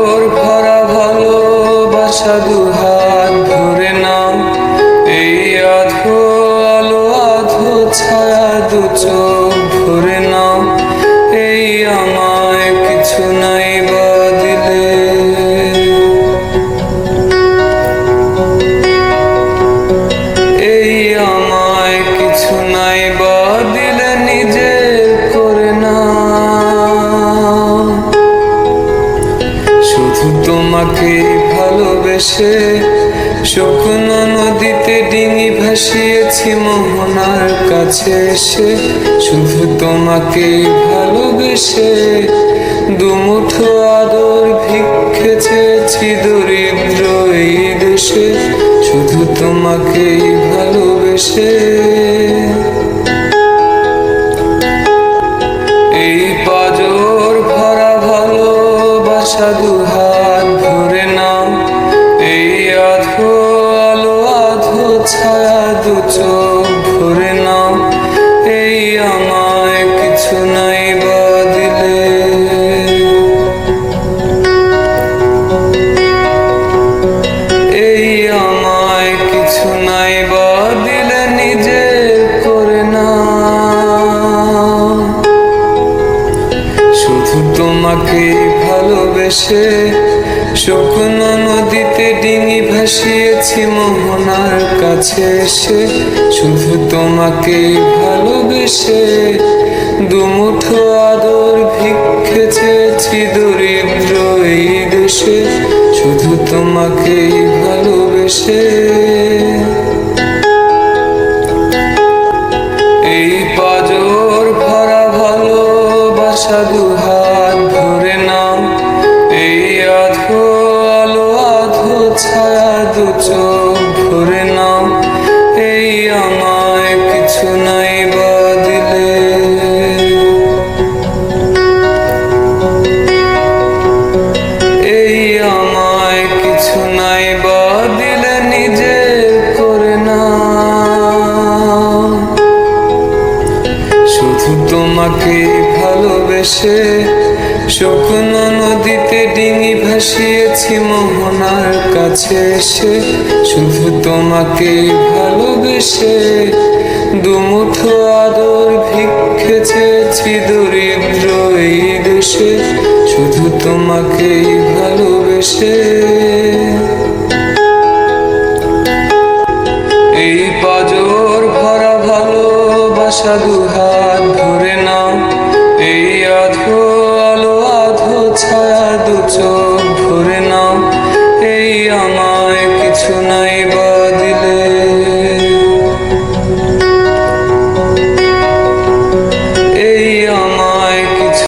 পাজর ভরা ভালোবাসা দুহাত ধরে নাও, এই আধো আলো আধো ছায়া দু চোখ ভরে নাও, এই আমায় কিছু নাই বা দিলে। এই আমায় কিছু নাই বা দিলে নিজের করে না। শুধু তোমাকে ভালোবেসে শুকনো নদীতে ডিঙি ভাসিয়েছি মোহনার কাছে এসে। শুধু তোমাকে ভালোবেসে দুমুঠো আদর ভিক্ষে চেয়েছি দরিদ্র এই দেশে। শুধু তোমাকে ভালোবেসে এই পাজর ভরা ভালোবাসা দুহাত ধরে নাও, এই আধো আলো আধো ছায়া দু চোখ ভরে নাও, এই আমায় কিছু নাই বা দিলে। এই আমায় কিছু নাই বা দিলে নিজের করে না। শুধু তোমাকে ভালোবেসে শুকনো নদীতে ডিঙি ভাসিয়েছি মোহনার কাছে এসে। শুধু তোমাকে ভালোবেসে দুমুঠো আদর ভিক্ষে চেয়েছি দরিদ্র এই দেশে। শুধু তোমাকে ভালোবেসে এই পাজর ভরা ভালোবাসা দুহাত ধরে নাও, এই আধো আলো আধো ছায়া দু চোখ ভরে নাও, এই আমায় কিছু নাই বা দিলে। এই আমায় কিছু নাই বা দিলে নিজের করে না। শুধু তোমাকে ভালোবেসে শুকনো নদীতে ডিঙি ভাসিয়েছি মোহনার কাছে এসে। শুধু তোমাকে ভালোবেসে দুমুঠো আদর ভিক্ষে চেয়েছি দরিদ্র এই দেশে। শুধু তোমাকে ভালোবেসে এই পাজর ভরা ভালোবাসা দুহাত ধরে নাও, এই আধো আলো আধো ছায়া দু চোখ ভরে নাও, এই আমায় কিছু নাই বা